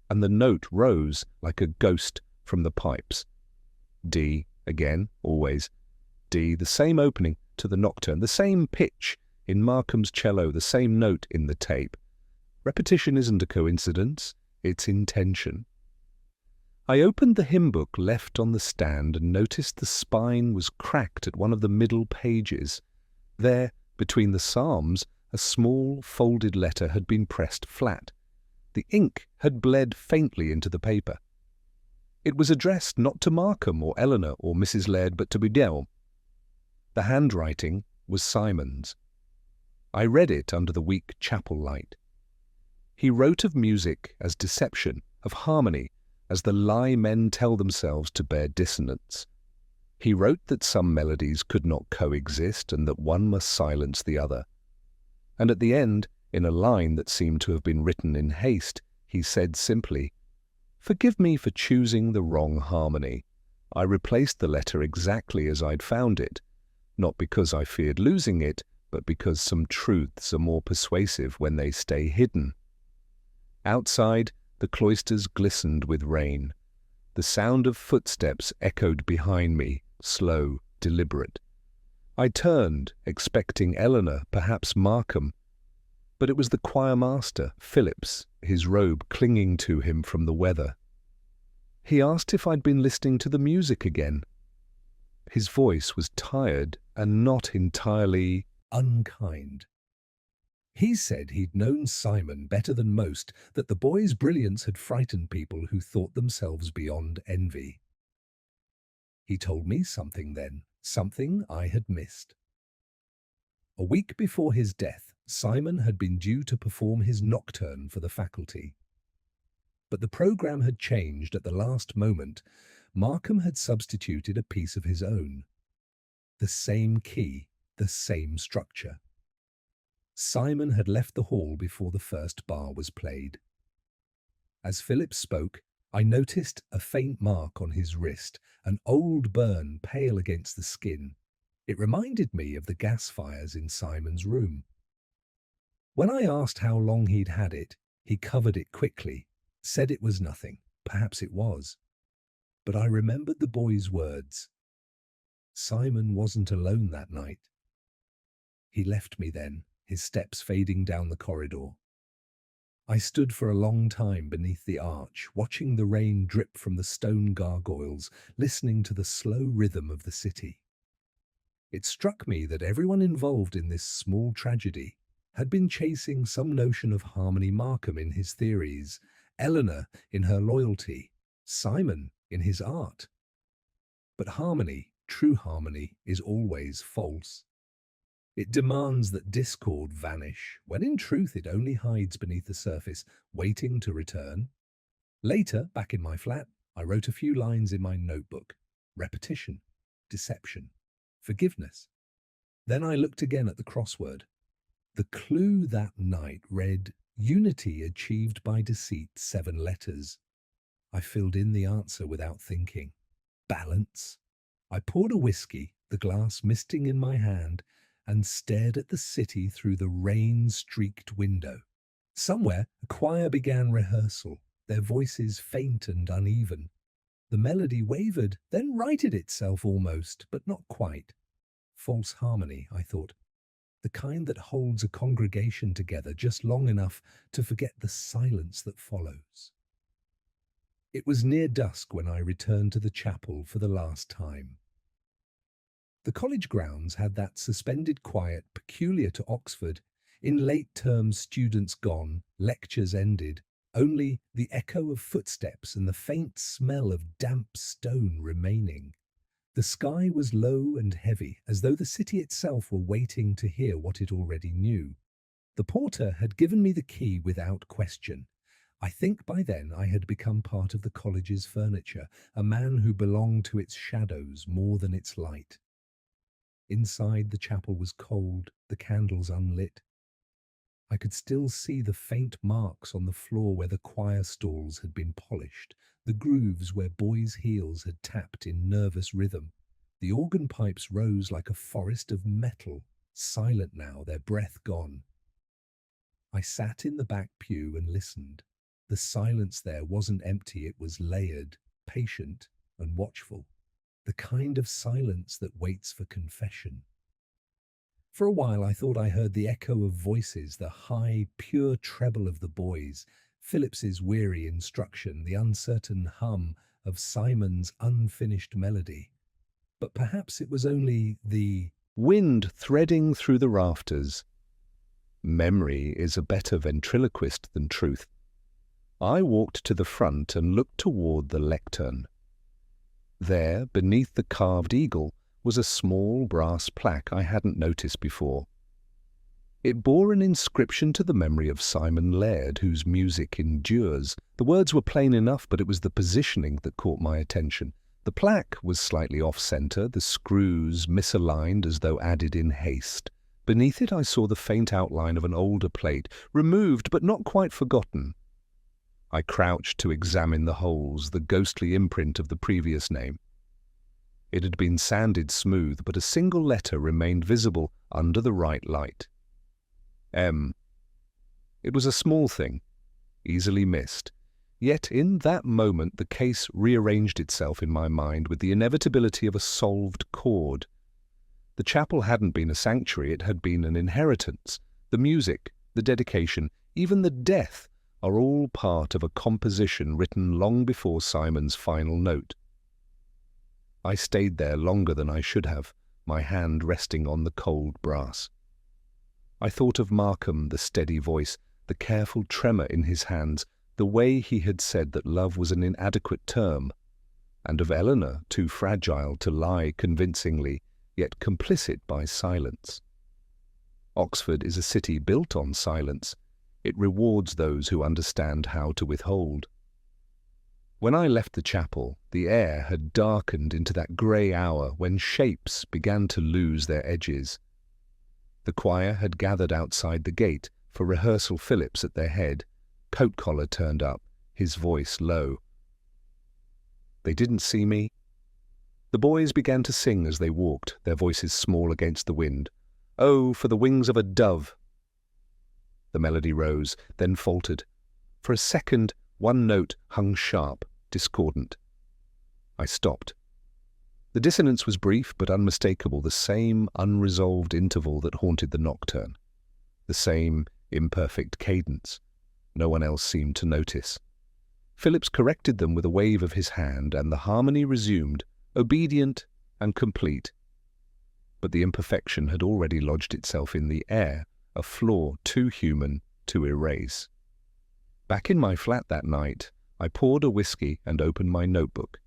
and the note rose like a ghost from the pipes. D, again, always. D, the same opening to the nocturne, the same pitch in Markham's cello, the same note in the tape. Repetition isn't a coincidence, it's intention. I opened the hymn book left on the stand and noticed the spine was cracked at one of the middle pages. There, between the psalms, a small folded letter had been pressed flat. The ink had bled faintly into the paper. It was addressed not to Markham or Eleanor or Mrs. Laird, but to betrayal. The handwriting was Simon's. I read it under the weak chapel light. He wrote of music as deception, of harmony as the lie men tell themselves to bear dissonance. He wrote that some melodies could not coexist and that one must silence the other. And at the end, in a line that seemed to have been written in haste, he said simply, "Forgive me for choosing the wrong harmony. I replaced the letter exactly as I'd found it, not because I feared losing it, but because some truths are more persuasive when they stay hidden." Outside, the cloisters glistened with rain. The sound of footsteps echoed behind me, slow, deliberate. I turned, expecting Eleanor, perhaps Markham, but it was the choir master, Phillips, his robe clinging to him from the weather. He asked if I'd been listening to the music again. His voice was tired and not entirely unkind. He said he'd known Simon better than most, that the boy's brilliance had frightened people who thought themselves beyond envy. He told me something then, something I had missed. A week before his death, Simon had been due to perform his nocturne for the faculty. But the program had changed at the last moment. Markham had substituted a piece of his own. The same key, the same structure. Simon had left the hall before the first bar was played. As Philip spoke, I noticed a faint mark on his wrist, an old burn pale against the skin. It reminded me of the gas fires in Simon's room. When I asked how long he'd had it, he covered it quickly, said it was nothing. Perhaps it was. But I remembered the boy's words. Simon wasn't alone that night. He left me then, his steps fading down the corridor. I stood for a long time beneath the arch, watching the rain drip from the stone gargoyles, listening to the slow rhythm of the city. It struck me that everyone involved in this small tragedy had been chasing some notion of harmony. Markham in his theories, Eleanor in her loyalty, Simon in his art. But harmony, true harmony, is always false. It demands that discord vanish, when in truth it only hides beneath the surface, waiting to return. Later, back in my flat, I wrote a few lines in my notebook. Repetition, deception, forgiveness. Then I looked again at the crossword. The clue that night read, "Unity achieved by deceit, 7 letters. I filled in the answer without thinking. Balance. I poured a whiskey, the glass misting in my hand, and stared at the city through the rain-streaked window. Somewhere, a choir began rehearsal, their voices faint and uneven. The melody wavered, then righted itself almost, but not quite. False harmony, I thought. The kind that holds a congregation together just long enough to forget the silence that follows. It was near dusk when I returned to the chapel for the last time. The college grounds had that suspended quiet peculiar to Oxford. In late term, students gone, lectures ended, only the echo of footsteps and the faint smell of damp stone remaining. The sky was low and heavy, as though the city itself were waiting to hear what it already knew. The porter had given me the key without question. I think by then I had become part of the college's furniture, a man who belonged to its shadows more than its light. Inside, the chapel was cold, the candles unlit. I could still see the faint marks on the floor where the choir stalls had been polished, the grooves where boys' heels had tapped in nervous rhythm. The organ pipes rose like a forest of metal, silent now, their breath gone. I sat in the back pew and listened. The silence there wasn't empty, it was layered, patient, and watchful. The kind of silence that waits for confession. For a while I thought I heard the echo of voices, the high, pure treble of the boys, Phillips's weary instruction, the uncertain hum of Simon's unfinished melody. But perhaps it was only the wind threading through the rafters. Memory is a better ventriloquist than truth. I walked to the front and looked toward the lectern. There, beneath the carved eagle, was a small brass plaque I hadn't noticed before. It bore an inscription to the memory of Simon Laird, whose music endures. The words were plain enough, but it was the positioning that caught my attention. The plaque was slightly off-centre, the screws misaligned as though added in haste. Beneath it I saw the faint outline of an older plate, removed but not quite forgotten. I crouched to examine the holes, the ghostly imprint of the previous name. It had been sanded smooth, but a single letter remained visible under the right light. M. It was a small thing, easily missed. Yet in that moment the case rearranged itself in my mind with the inevitability of a solved chord. The chapel hadn't been a sanctuary, it had been an inheritance. The music, the dedication, even the death are all part of a composition written long before Simon's final note. I stayed there longer than I should have, my hand resting on the cold brass. I thought of Markham, the steady voice, the careful tremor in his hands, the way he had said that love was an inadequate term, and of Eleanor, too fragile to lie convincingly, yet complicit by silence. Oxford is a city built on silence. It rewards those who understand how to withhold. When I left the chapel, the air had darkened into that grey hour when shapes began to lose their edges. The choir had gathered outside the gate, for rehearsal Phillips at their head, coat collar turned up, his voice low. They didn't see me. The boys began to sing as they walked, their voices small against the wind. "Oh, for the wings of a dove!" The melody rose, then faltered. For a second, one note hung sharp, discordant. I stopped. The dissonance was brief but unmistakable, the same unresolved interval that haunted the nocturne, the same imperfect cadence. No one else seemed to notice. Phillips corrected them with a wave of his hand, and the harmony resumed, obedient and complete. But the imperfection had already lodged itself in the air, a flaw too human to erase. Back in my flat that night, I poured a whiskey and opened my notebook.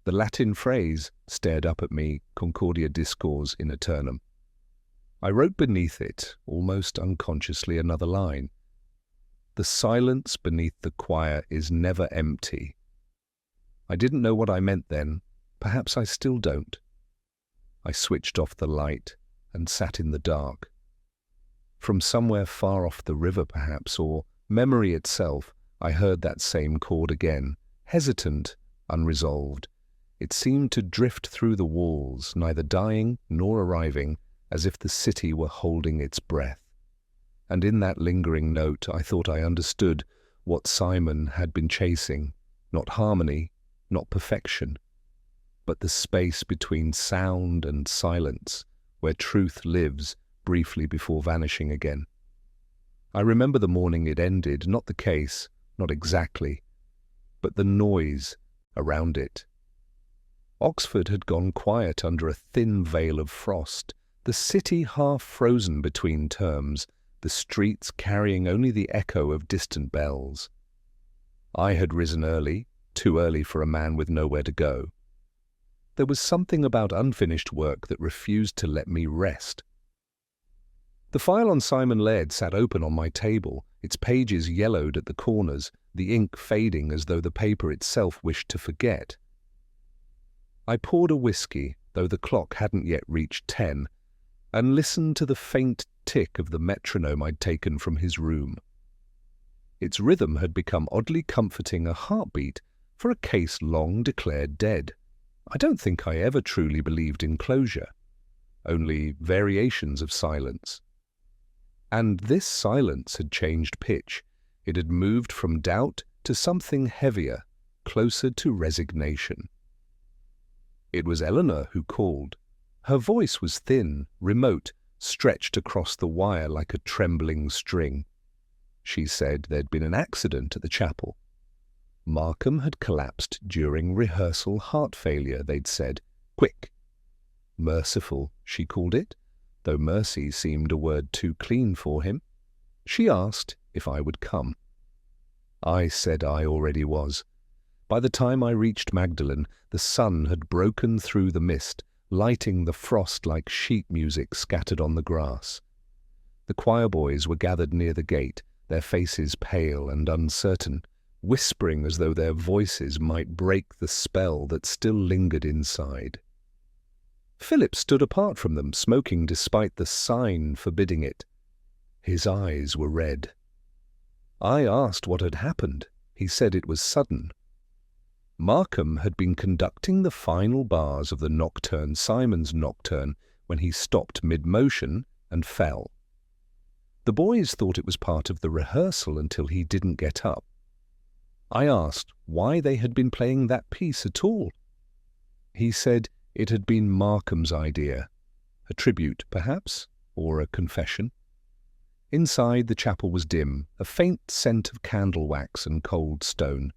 The Latin phrase stared up at me, Concordia discors in aeternum. I wrote beneath it, almost unconsciously, another line. The silence beneath the choir is never empty. I didn't know what I meant then. Perhaps I still don't. I switched off the light and sat in the dark. From somewhere far off the river, perhaps, or memory itself, I heard that same chord again, hesitant, unresolved. It seemed to drift through the walls, neither dying nor arriving, as if the city were holding its breath. And in that lingering note I thought I understood what Simon had been chasing, not harmony, not perfection, but the space between sound and silence, where truth lives briefly before vanishing again. I remember the morning it ended, not the case, not exactly, but the noise around it. Oxford had gone quiet under a thin veil of frost, the city half frozen between terms, the streets carrying only the echo of distant bells. I had risen early, too early for a man with nowhere to go. There was something about unfinished work that refused to let me rest. The file on Simon Laird sat open on my table, its pages yellowed at the corners, the ink fading as though the paper itself wished to forget. I poured a whiskey, though the clock hadn't yet reached 10, and listened to the faint tick of the metronome I'd taken from his room. Its rhythm had become oddly comforting, a heartbeat for a case long declared dead. I don't think I ever truly believed in closure, only variations of silence. And this silence had changed pitch. It had moved from doubt to something heavier, closer to resignation. It was Eleanor who called. Her voice was thin, remote, stretched across the wire like a trembling string. She said there'd been an accident at the chapel. Markham had collapsed during rehearsal, heart failure, they'd said. Quick. Merciful, she called it, though mercy seemed a word too clean for him. She asked if I would come. I said I already was. By the time I reached Magdalen, the sun had broken through the mist, lighting the frost like sheet music scattered on the grass. The choir boys were gathered near the gate, their faces pale and uncertain, whispering as though their voices might break the spell that still lingered inside. Philip stood apart from them, smoking despite the sign forbidding it. His eyes were red. I asked what had happened. He said it was sudden. Markham had been conducting the final bars of the nocturne, Simon's nocturne, when he stopped mid-motion and fell. The boys thought it was part of the rehearsal until he didn't get up. I asked why they had been playing that piece at all. He said it had been Markham's idea. A tribute, perhaps, or a confession. Inside, the chapel was dim, a faint scent of candle wax and cold stone.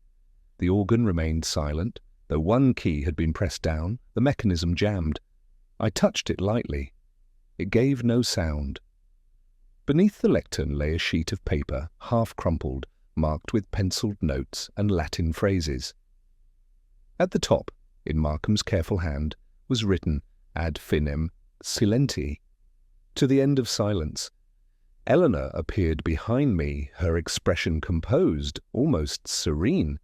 The organ remained silent, though one key had been pressed down, the mechanism jammed. I touched it lightly. It gave no sound. Beneath the lectern lay a sheet of paper, half crumpled, marked with penciled notes and Latin phrases. At the top, in Markham's careful hand, was written ad finem silenti, to the end of silence. Eleanor appeared behind me, her expression composed, almost serene.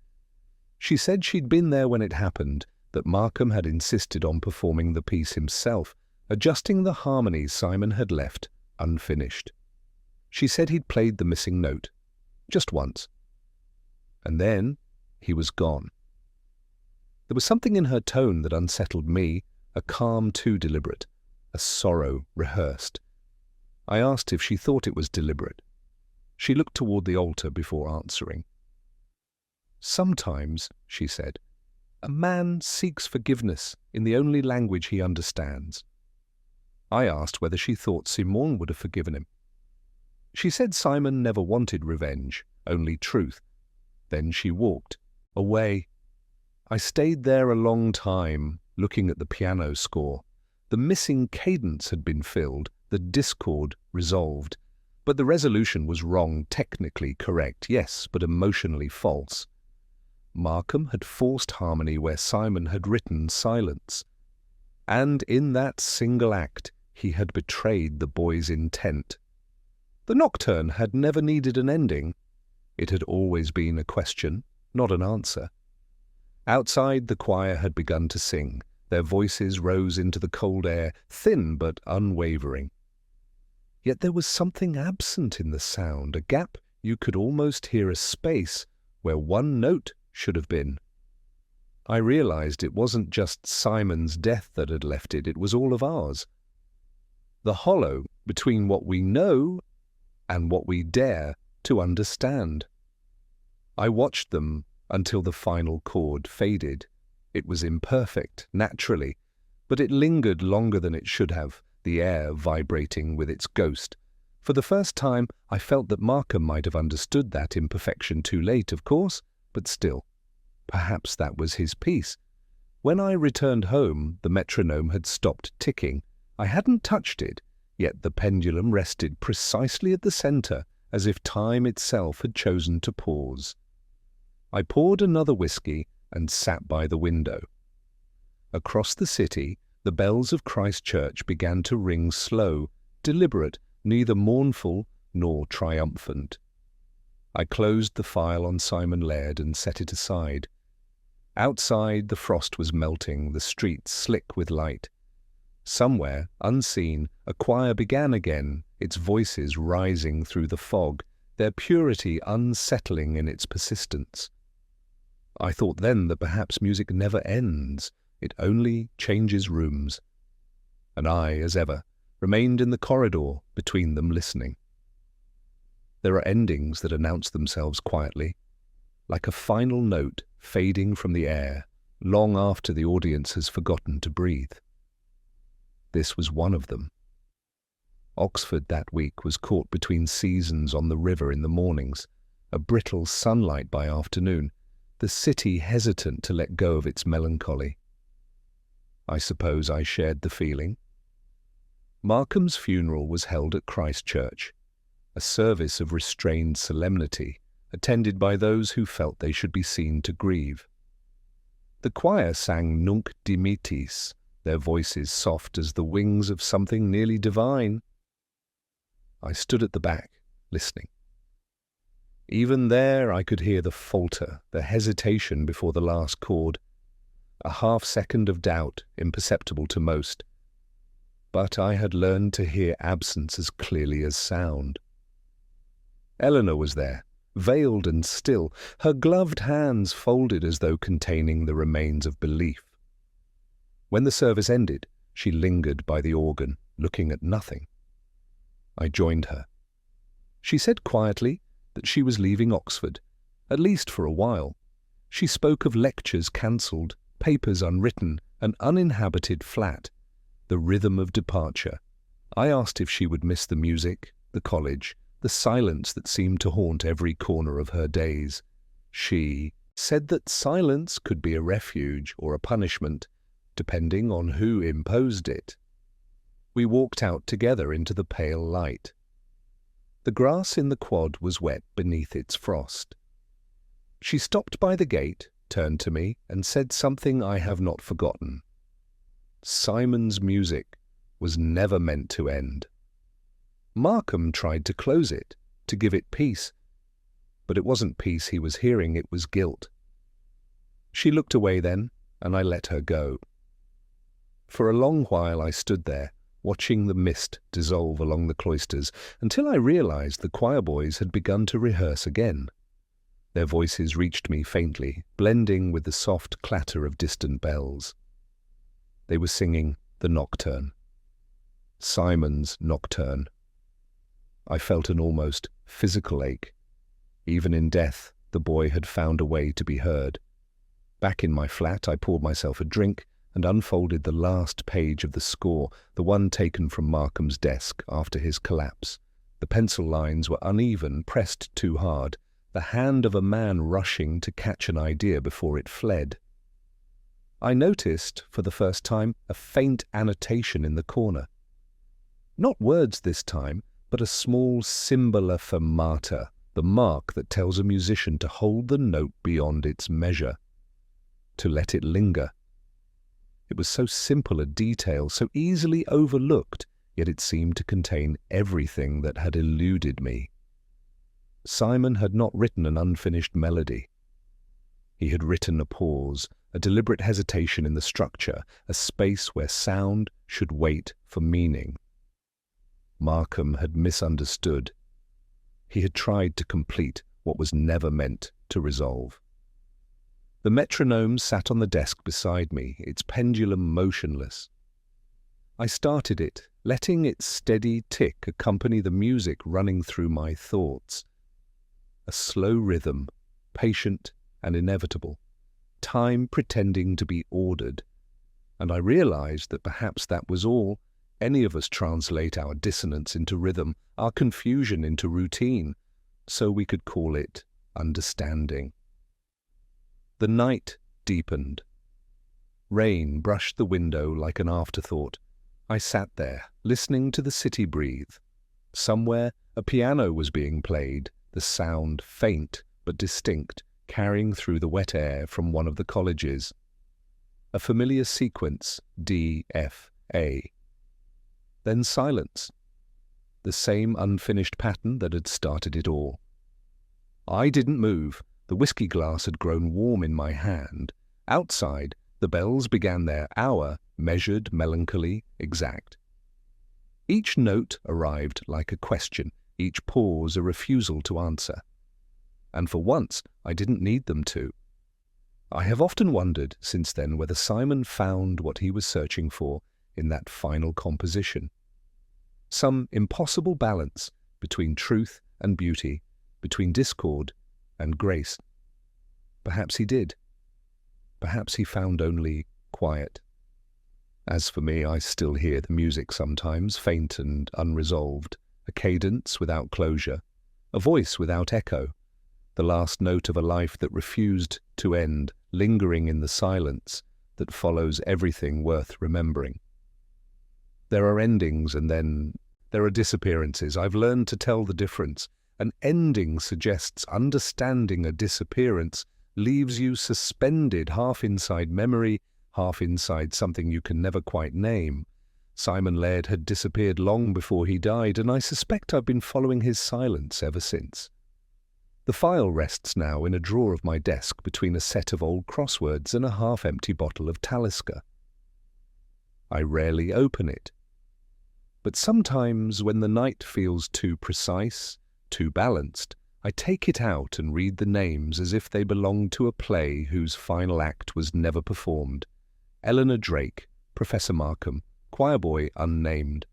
She said she'd been there when it happened, that Markham had insisted on performing the piece himself, adjusting the harmonies Simon had left unfinished. She said he'd played the missing note, just once. And then he was gone. There was something in her tone that unsettled me, a calm too deliberate, a sorrow rehearsed. I asked if she thought it was deliberate. She looked toward the altar before answering. Sometimes, she said, a man seeks forgiveness in the only language he understands. I asked whether she thought Simon would have forgiven him. She said Simon never wanted revenge, only truth. Then she walked away. I stayed there a long time, looking at the piano score. The missing cadence had been filled, the discord resolved. But the resolution was wrong, technically correct, yes, but emotionally false. Markham had forced harmony where Simon had written silence. And in that single act, he had betrayed the boy's intent. The nocturne had never needed an ending. It had always been a question, not an answer. Outside, the choir had begun to sing. Their voices rose into the cold air, thin but unwavering. Yet there was something absent in the sound, a gap you could almost hear, a space where one note should have been. I realized it wasn't just Simon's death that had left it, it was all of ours. The hollow between what we know and what we dare to understand. I watched them until the final chord faded. It was imperfect, naturally, but it lingered longer than it should have, the air vibrating with its ghost. For the first time, I felt that Markham might have understood that imperfection too late, of course, but still, perhaps that was his piece. When I returned home, the metronome had stopped ticking. I hadn't touched it, yet the pendulum rested precisely at the center, as if time itself had chosen to pause. I poured another whiskey and sat by the window. Across the city, the bells of Christ Church began to ring slow, deliberate, neither mournful nor triumphant. I closed the file on Simon Laird and set it aside. Outside, the frost was melting, the streets slick with light. Somewhere, unseen, a choir began again, its voices rising through the fog, their purity unsettling in its persistence. I thought then that perhaps music never ends, it only changes rooms. And I, as ever, remained in the corridor between them listening. There are endings that announce themselves quietly, like a final note fading from the air, long after the audience has forgotten to breathe. This was one of them. Oxford that week was caught between seasons on the river in the mornings, a brittle sunlight by afternoon, the city hesitant to let go of its melancholy. I suppose I shared the feeling. Markham's funeral was held at Christ Church, a service of restrained solemnity, attended by those who felt they should be seen to grieve. The choir sang Nunc Dimittis, their voices soft as the wings of something nearly divine. I stood at the back, listening. Even there I could hear the falter, the hesitation before the last chord, a half-second of doubt imperceptible to most. But I had learned to hear absence as clearly as sound. Eleanor was there, veiled and still, her gloved hands folded as though containing the remains of belief. When the service ended, she lingered by the organ, looking at nothing. I joined her. She said quietly that she was leaving Oxford, at least for a while. She spoke of lectures cancelled, papers unwritten, an uninhabited flat, the rhythm of departure. I asked if she would miss the music, the college, the silence that seemed to haunt every corner of her days. She said that silence could be a refuge or a punishment, depending on who imposed it. We walked out together into the pale light. The grass in the quad was wet beneath its frost. She stopped by the gate, turned to me, and said something I have not forgotten. Simon's music was never meant to end. Markham tried to close it, to give it peace, but it wasn't peace he was hearing, it was guilt. She looked away then, and I let her go. For a long while I stood there, watching the mist dissolve along the cloisters, until I realized the choir boys had begun to rehearse again. Their voices reached me faintly, blending with the soft clatter of distant bells. They were singing the nocturne. Simon's nocturne. I felt an almost physical ache. Even in death, the boy had found a way to be heard. Back in my flat, I poured myself a drink and unfolded the last page of the score, the one taken from Markham's desk after his collapse. The pencil lines were uneven, pressed too hard, the hand of a man rushing to catch an idea before it fled. I noticed, for the first time, a faint annotation in the corner. Not words this time, but a small cymballar fermata, the mark that tells a musician to hold the note beyond its measure, to let it linger. It was so simple a detail, so easily overlooked, yet it seemed to contain everything that had eluded me. Simon had not written an unfinished melody. He had written a pause, a deliberate hesitation in the structure, a space where sound should wait for meaning. Markham had misunderstood. He had tried to complete what was never meant to resolve. The metronome sat on the desk beside me, its pendulum motionless. I started it, letting its steady tick accompany the music running through my thoughts. A slow rhythm, patient and inevitable, time pretending to be ordered, and I realized that perhaps that was all. Any of us translate our dissonance into rhythm, our confusion into routine, so we could call it understanding. The night deepened. Rain brushed the window like an afterthought. I sat there, listening to the city breathe. Somewhere, a piano was being played, the sound faint but distinct, carrying through the wet air from one of the colleges. A familiar sequence, D, F, A. Then silence. The same unfinished pattern that had started it all. I didn't move. The whiskey glass had grown warm in my hand. Outside, the bells began their hour, measured, melancholy, exact. Each note arrived like a question, each pause a refusal to answer. And for once, I didn't need them to. I have often wondered since then whether Simon found what he was searching for in that final composition. Some impossible balance between truth and beauty, between discord and grace. Perhaps he did. Perhaps he found only quiet. As for me, I still hear the music sometimes, faint and unresolved, a cadence without closure, a voice without echo, the last note of a life that refused to end, lingering in the silence that follows everything worth remembering. There are endings and then there are disappearances. I've learned to tell the difference. An ending suggests understanding a disappearance leaves you suspended half inside memory, half inside something you can never quite name. Simon Laird had disappeared long before he died, and I suspect I've been following his silence ever since. The file rests now in a drawer of my desk between a set of old crosswords and a half-empty bottle of Talisker. I rarely open it. But sometimes, when the night feels too precise, too balanced, I take it out and read the names as if they belonged to a play whose final act was never performed. Eleanor Drake, Professor Markham, choirboy unnamed,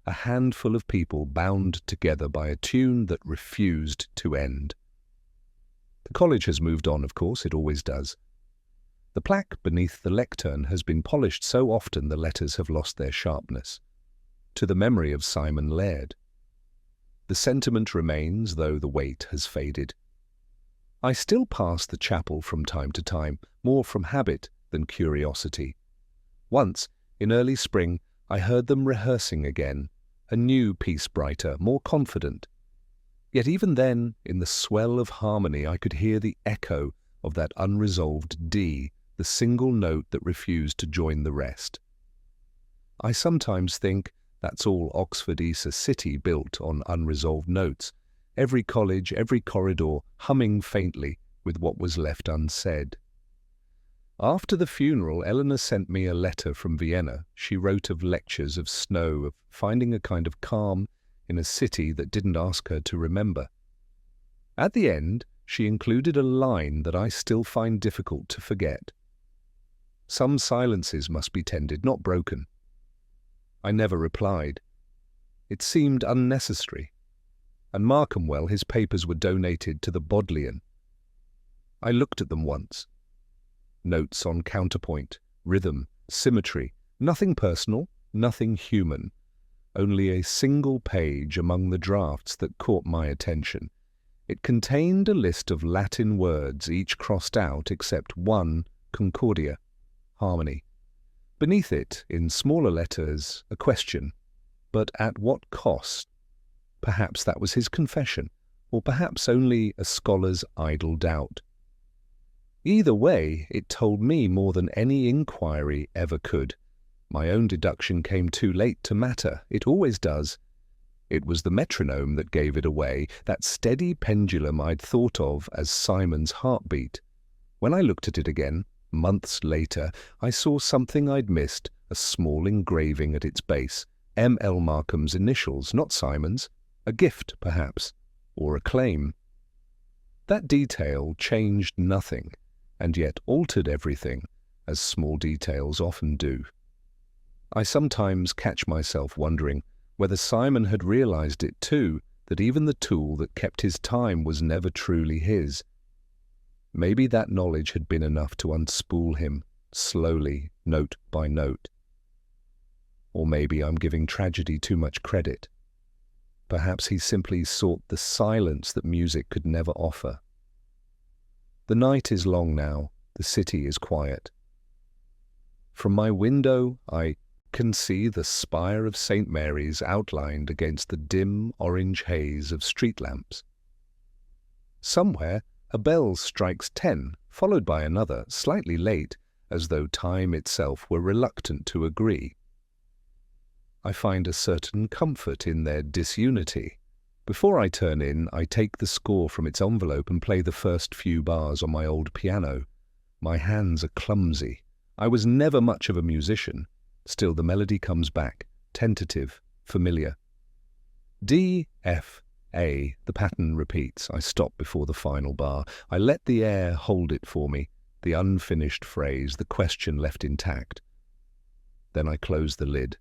a handful of people bound together by a tune that refused to end. The college has moved on, of course, it always does. The plaque beneath the lectern has been polished so often the letters have lost their sharpness. To the memory of Simon Laird. The sentiment remains, though the weight has faded. I still pass the chapel from time to time, more from habit than curiosity. Once, in early spring, I heard them rehearsing again, a new piece brighter, more confident. Yet even then, in the swell of harmony, I could hear the echo of that unresolved D, the single note that refused to join the rest. I sometimes think that's all Oxford is a city built on unresolved notes, every college, every corridor humming faintly with what was left unsaid. After the funeral, Eleanor sent me a letter from Vienna. She wrote of lectures, of snow, of finding a kind of calm in a city that didn't ask her to remember. At the end, she included a line that I still find difficult to forget. Some silences must be tended, not broken. I never replied. It seemed unnecessary. And Markham, his papers were donated to the Bodleian. I looked at them once. Notes on counterpoint, rhythm, symmetry, nothing personal, nothing human. Only a single page among the drafts that caught my attention. It contained a list of Latin words, each crossed out except one, concordia, harmony. Beneath it, in smaller letters, a question. But at what cost? Perhaps that was his confession, or perhaps only a scholar's idle doubt. Either way, it told me more than any inquiry ever could. My own deduction came too late to matter. It always does. It was the metronome that gave it away, that steady pendulum I'd thought of as Simon's heartbeat. When I looked at it again, months later, I saw something I'd missed, a small engraving at its base, M.L. Markham's initials, not Simon's, a gift, perhaps, or a claim. That detail changed nothing, and yet altered everything, as small details often do. I sometimes catch myself wondering whether Simon had realized it too, that even the tool that kept his time was never truly his. Maybe that knowledge had been enough to unspool him, slowly, note by note. Or maybe I'm giving tragedy too much credit. Perhaps he simply sought the silence that music could never offer. The night is long now, the city is quiet. From my window I can see the spire of St. Mary's outlined against the dim orange haze of street lamps. Somewhere a bell strikes 10, followed by another, slightly late, as though time itself were reluctant to agree. I find a certain comfort in their disunity. Before I turn in, I take the score from its envelope and play the first few bars on my old piano. My hands are clumsy. I was never much of a musician. Still the melody comes back, tentative, familiar. D, F, A, the pattern repeats. I stop before the final bar. I let the air hold it for me, the unfinished phrase, the question left intact. Then I close the lid.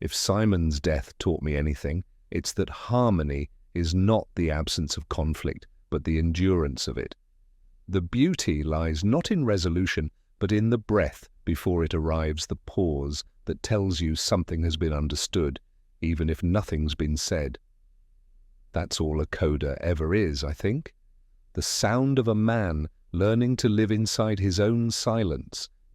If Simon's death taught me anything, it's that harmony is not the absence of conflict, but the endurance of it. The beauty lies not in resolution, but in the breath before it arrives, the pause that tells you something has been understood, even if nothing's been said. That's all a coda ever is, I think. The sound of a man learning to live inside his own silence,